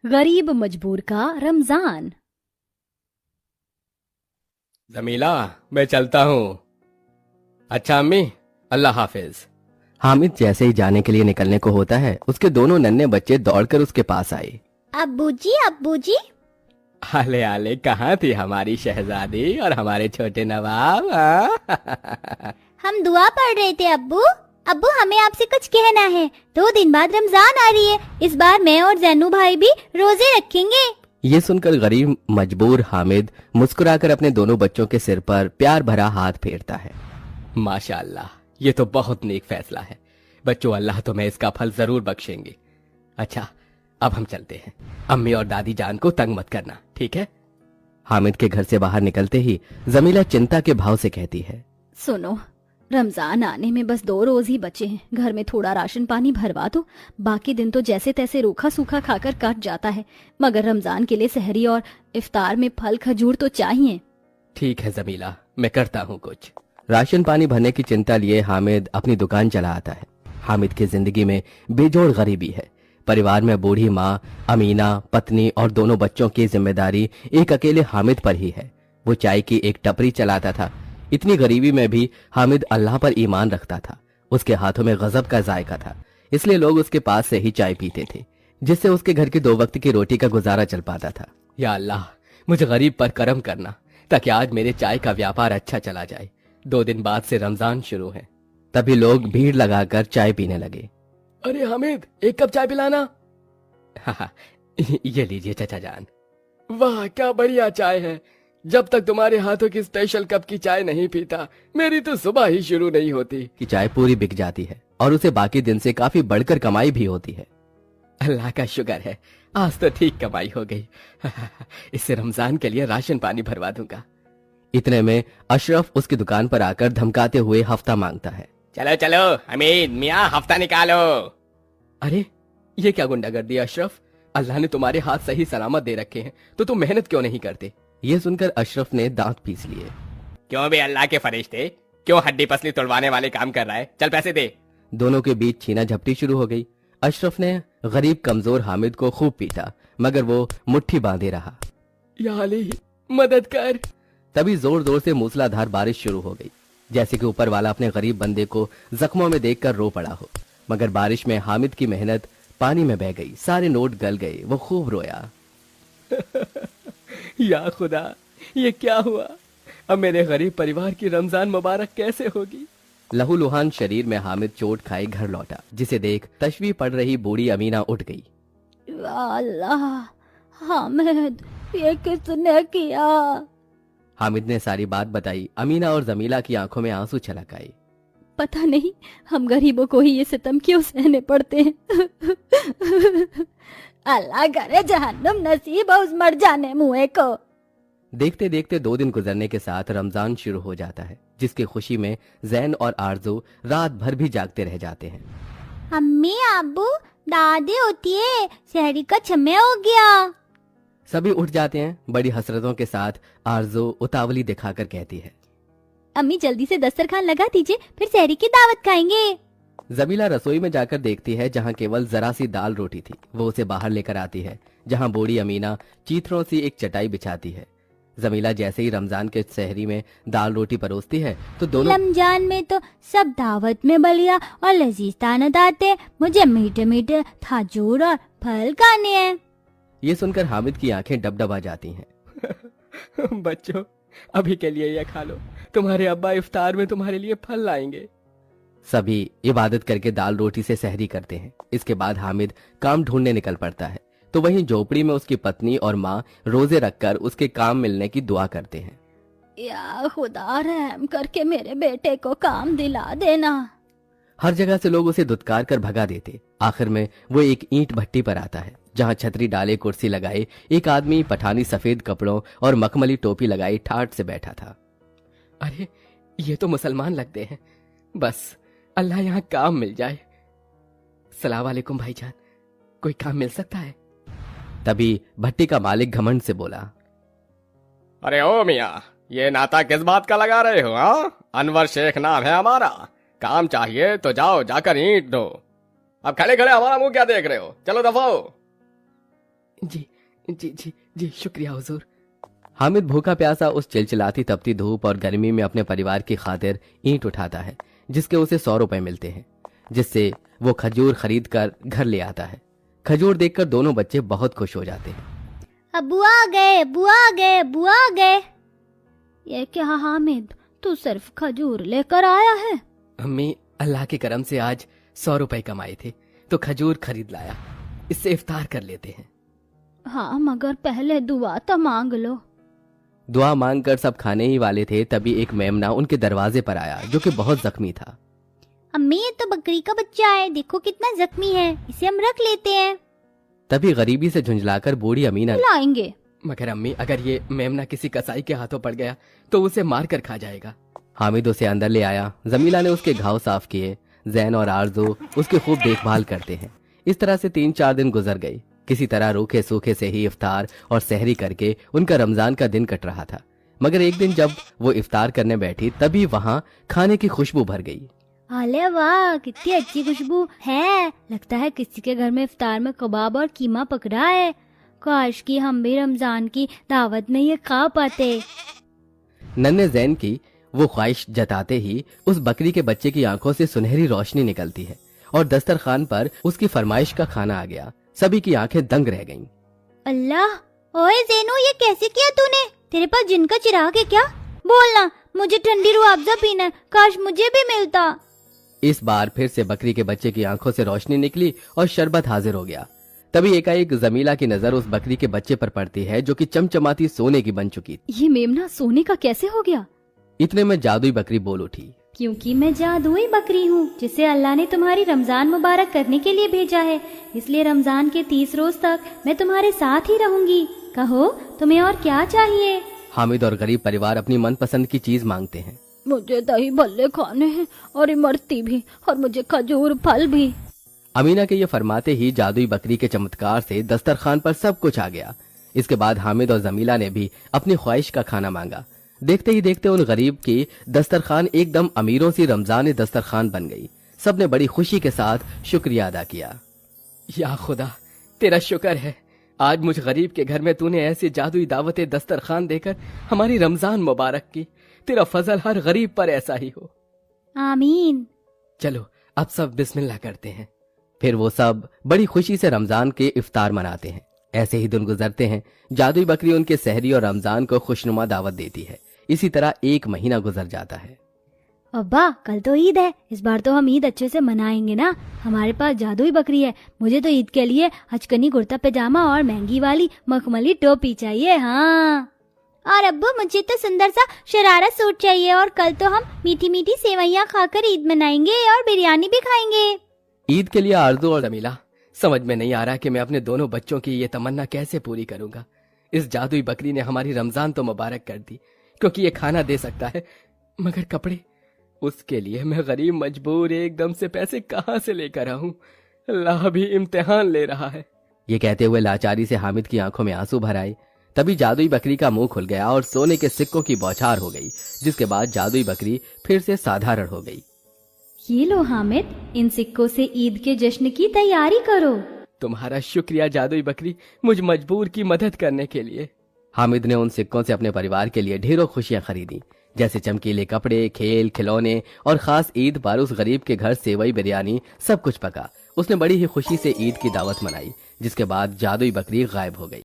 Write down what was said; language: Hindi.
गरीब मजबूर का रमजान। जमीला, मैं चलता हूँ। अच्छा अम्मी, अल्लाह हाफिज। हामिद जैसे ही जाने के लिए निकलने को होता है, उसके दोनों नन्हे बच्चे दौड़कर उसके पास आए। अब्बू जी, अब्बू जी। आले आले, कहाँ थी हमारी शहजादी और हमारे छोटे नवाब? हाँ? हम दुआ पढ़ रहे थे अब्बू। अब्बू, हमें आपसे कुछ कहना है। 2 दिन बाद रमजान आ रही है। इस बार मैं और जैनू भाई भी रोजे रखेंगे। ये सुनकर गरीब मजबूर हामिद मुस्कुराकर अपने दोनों बच्चों के सिर पर प्यार भरा हाथ फेरता है। माशाअल्लाह, ये तो बहुत नेक फैसला है। बच्चों, अल्लाह तुम्हें इसका फल जरूर बख्शेंगे। अच्छा, अब हम चलते हैं। अम्मी और दादी जान को तंग मत करना, ठीक है? हामिद के घर से बाहर निकलते ही जमीला चिंता के भाव से कहती है, सुनो, रमजान आने में बस 2 रोज ही बचे हैं। घर में थोड़ा राशन पानी भरवा दो। बाकी दिन तो जैसे तैसे रूखा सूखा खाकर कट जाता है, मगर रमजान के लिए सहरी और इफ्तार में फल खजूर तो चाहिए। ठीक है जमीला, मैं करता हूँ कुछ। राशन पानी भरने की चिंता लिए हामिद अपनी दुकान चला आता है। हामिद की जिंदगी में बेजोड़ गरीबी है। परिवार में बूढ़ी माँ अमीना, पत्नी और दोनों बच्चों की जिम्मेदारी एक अकेले हामिद पर ही है। वो चाय की एक टपरी चलाता था। इतनी गरीबी में भी हामिद अल्लाह पर ईमान रखता था। उसके हाथों में गजब का जायका था, इसलिए लोग उसके पास से ही चाय पीते थे, जिससे उसके घर की 2 वक्त की रोटी का गुजारा चल पाता था। या अल्लाह, मुझे गरीब पर करम करना, ताकि आज मेरे चाय का व्यापार अच्छा चला जाए। 2 दिन बाद से रमजान शुरू है। तभी लोग भीड़ लगाकर चाय पीने लगे। अरे हामिद, 1 कप चाय पिलाना। हाँ, ये लीजिए चाचा जान। वाह, क्या बढ़िया चाय है। जब तक तुम्हारे हाथों की स्पेशल कप की चाय नहीं पीता, मेरी तो सुबह ही शुरू नहीं होती। कि चाय पूरी बिक जाती है और उसे बाकी दिन से काफी बढ़कर कमाई भी होती है। अल्लाह का शुक्र है, आज तो ठीक कमाई हो गई। इससे रमजान के लिए राशन पानी भरवा दूंगा। इतने में अशरफ उसकी दुकान पर आकर धमकाते हुए हफ्ता मांगता है। चलो चलो हमीद मियाँ, हफ्ता निकालो। अरे, ये क्या गुंडागर्दी है अशरफ? अल्लाह ने तुम्हारे हाथ सही सलामत दे रखे हैं, तो तुम मेहनत क्यों नहीं करते? ये सुनकर अशरफ ने दांत पीस लिए। क्यों भी अल्लाह के फरिश्ते, क्यों हड्डी पसली तोड़वाने वाले काम कर रहा है? चल पैसे दे। दोनों के बीच छीना झपटी शुरू हो गई। अशरफ ने गरीब कमजोर हामिद को खूब पीटा, मगर वो मुट्ठी बांधे रहा। या अली, मदद कर। तभी जोर जोर से मूसलाधार बारिश शुरू हो गई, जैसे कि ऊपर वाला अपने गरीब बंदे को जख्मों में देखकर रो पड़ा हो। मगर बारिश में हामिद की मेहनत पानी में बह गई। सारे नोट गल गए। वो खूब रोया। या खुदा, ये क्या हुआ? अब मेरे गरीब परिवार की रमजान मुबारक कैसे होगी? लहूलुहान शरीर में हामिद चोट खाए घर लौटा, जिसे देख तशवी पड़ रही बूढ़ी अमीना उठ गई। या अल्लाह, हामिद, ये किसने किया? हामिद ने सारी बात बताई। अमीना और जमीला की आंखों में आंसू छलक आए। पता नहीं हम गरीबों को ही ये सितम क्यों सहने पड़ते हैं। अल्लाह करे जहन्नुम नसीब हो उस मर जाने मुए को। देखते देखते 2 दिन गुजरने के साथ रमजान शुरू हो जाता है, जिसकी खुशी में जैन और आरजू रात भर भी जागते रह जाते हैं। अम्मी, अब्बू, दादी उठिए, सहरी का समय हो गया। सभी उठ जाते हैं। बड़ी हसरतों के साथ आरजू उतावली दिखाकर कहती है, अम्मी जल्दी से दस्तरखान लगा दीजिए, फिर सहरी की दावत खाएंगे। जमीला रसोई में जाकर देखती है, जहाँ केवल जरा सी दाल रोटी थी। वो उसे बाहर लेकर आती है, जहाँ बूढ़ी अमीना चीथड़ों सी एक चटाई बिछाती है। जमीला जैसे ही रमजान के सहरी में दाल रोटी परोसती है, तो दोनों रमजान में तो सब दावत में बलिया और लजीज तानत आते। मुझे मीठे मीठे खजूर और फल खाने हैं। ये सुनकर हामिद की आंखें डबडबा जाती हैं। बच्चों, अभी के लिए ये खा लो, तुम्हारे अब्बा इफ्तार में तुम्हारे लिए फल लाएंगे। सभी इबादत करके दाल रोटी से सहरी करते हैं। इसके बाद हामिद काम ढूंढने निकल पड़ता है, तो वहीं झोपड़ी में उसकी पत्नी और माँ रोजे रखकर उसके काम मिलने की दुआ करते हैं। या खुदा, रहम करके मेरे बेटे को काम दिला देना। हर जगह से लोग उसे धुतकार कर भगा देते। आखिर में वो एक ईंट भट्टी पर आता है, जहाँ छतरी डाले कुर्सी लगाए एक आदमी पठानी सफेद कपड़ों और मखमली टोपी लगाई ठाट से बैठा था। अरे, ये तो मुसलमान लगते हैं। बस अल्लाह यहाँ काम मिल जाए। सलाम वालेकुम भाईजान, कोई काम मिल सकता है? तभी भट्टी का मालिक घमंड से बोला, अरे ओ मियाँ, ये नाता किस बात का लगा रहे हो? हाँ, अनवर शेख नाम है हमारा। काम चाहिए तो जाओ जाकर ईंट दो। अब खड़े खड़े हमारा मुंह क्या देख रहे हो? चलो दफा हो। जी जी जी जी, शुक्रिया हुजूर। हामिद भूखा प्यासा उस चिलचिलाती तपती धूप और गर्मी में अपने परिवार की खातिर ईंट उठाता है, जिसके उसे 100 रुपए मिलते हैं, जिससे वो खजूर खरीद कर घर ले आता है। खजूर देखकर दोनों बच्चे बहुत खुश हो जाते हैं। अब्बू आ गए, अब्बू आ गए, अब्बू आ गए। ये क्या हामिद, तू सिर्फ खजूर लेकर आया है? अम्मी, अल्लाह के करम से आज 100 रुपए कमाए थे तो खजूर खरीद लाया, इससे इफ्तार कर लेते हैं। हाँ, मगर पहले दुआ तो मांग लो। दुआ मांगकर सब खाने ही वाले थे, तभी एक मेमना उनके दरवाजे पर आया जो कि बहुत जख्मी था। अम्मी, ये तो बकरी का बच्चा है, देखो कितना जख्मी है, इसे हम रख लेते हैं। तभी गरीबी से झुंझलाकर बूढ़ी अमीना, लाएंगे। मगर अम्मी, अगर ये मेमना किसी कसाई के हाथों पड़ गया तो उसे मार कर खा जाएगा। हामिद उसे अंदर ले आया। जमीला ने उसके घाव साफ किए। जैन और आरजू उसकी खूब देखभाल करते हैं। इस तरह से 3-4 दिन गुजर गए। किसी तरह रूखे सूखे से ही इफ्तार और सहरी करके उनका रमजान का दिन कट रहा था। मगर एक दिन जब वो इफ्तार करने बैठी तभी वहाँ खाने की खुशबू भर गई। अरे वाह, कितनी अच्छी खुशबू है, लगता है किसी के घर में इफ्तार में कबाब और कीमा पकड़ा है। काश कि हम भी रमजान की दावत में ये खा पाते। नन्हे जैन की वो ख्वाहिश जताते ही उस बकरी के बच्चे की आंखों से सुनहरी रोशनी निकलती है और दस्तरखान पर उसकी फरमाइश का खाना आ गया। सभी की आंखें दंग रह गईं। अल्लाह, ओए ज़ैनू, ये कैसे किया तूने? तेरे पास जिन का चिराग है क्या? बोलना, मुझे ठंडी रूह-अफ़ज़ा पीना है, काश मुझे भी मिलता। इस बार फिर से बकरी के बच्चे की आंखों से रोशनी निकली और शरबत हाजिर हो गया। तभी एकाएक जमीला की नजर उस बकरी के बच्चे पर पड़ती है जो कि चमचमाती सोने की बन चुकी। ये मेमना सोने का कैसे हो गया? इतने में जादुई बकरी बोल उठी, क्योंकि मैं जादुई बकरी हूँ जिसे अल्लाह ने तुम्हारी रमजान मुबारक करने के लिए भेजा है, इसलिए रमजान के 30 रोज तक मैं तुम्हारे साथ ही रहूंगी। कहो, तुम्हें और क्या चाहिए? हामिद और गरीब परिवार अपनी मनपसंद की चीज मांगते हैं। मुझे दही भल्ले खाने हैं और इमरती भी, और मुझे खजूर फल भी। अमीना के ये फरमाते ही जादुई बकरी के चमत्कार से दस्तरखान पर सब कुछ आ गया। इसके बाद हामिद और जमीला ने भी अपनी ख्वाहिश का खाना मांगा। देखते ही देखते उन गरीब की दस्तरखान एकदम अमीरों सी रमजान दस्तरखान बन गई। सबने बड़ी खुशी के साथ शुक्रिया अदा किया। या खुदा, तेरा शुक्र है, आज मुझ गरीब के घर में तूने ऐसी जादुई दावत दस्तरखान देकर हमारी रमजान मुबारक की। तेरा फजल हर गरीब पर ऐसा ही हो। आमीन। चलो अब सब बिस्मिल्लाह करते हैं। फिर वो सब बड़ी खुशी से रमजान के इफ्तार मनाते हैं। ऐसे ही दिन गुजरते हैं। जादुई बकरी उनके सहरी और रमजान को खुशनुमा दावत देती है। इसी तरह 1 महीना गुजर जाता है। अब्बा, कल तो ईद है, इस बार तो हम ईद अच्छे से मनाएंगे ना। हमारे पास जादुई बकरी है। मुझे तो ईद के लिए हचकनी कुर्ता पैजामा और महंगी वाली मखमली टोपी चाहिए। हाँ, और अब्बू, मुझे तो सुंदर सा शरारा सूट चाहिए। और कल तो हम मीठी मीठी सेवैयाँ खाकर ईद मनाएंगे और बिरयानी भी खाएंगे। ईद के लिए आरजू और जमीला, समझ में नहीं आ रहा कि मैं अपने दोनों बच्चों की ये तमन्ना कैसे पूरी करूंगा। इस जादुई बकरी ने हमारी रमजान तो मुबारक कर दी क्योंकि ये खाना दे सकता है, मगर कपड़े, उसके लिए मैं गरीब मजबूर एकदम से पैसे कहाँ से लेकर आऊं। अल्लाह भी इम्तिहान ले रहा है। ये कहते हुए लाचारी से हामिद की आंखों में आंसू भर आए। तभी जादुई बकरी का मुंह खुल गया और सोने के सिक्कों की बौछार हो गई, जिसके बाद जादुई बकरी फिर से साधारण हो गई। ये लो हामिद, इन सिक्कों से ईद के जश्न की तैयारी करो। तुम्हारा शुक्रिया जादुई बकरी, मुझ मजबूर की मदद करने के लिए। हामिद ने उन सिक्कों से अपने परिवार के लिए ढेरों खुशियां खरीदी, जैसे चमकीले कपड़े, खेल खिलौने, और खास ईद पर उस गरीब के घर सेवई बिरयानी सब कुछ पका। उसने बड़ी ही खुशी से ईद की दावत मनाई, जिसके बाद जादुई बकरी गायब हो गई।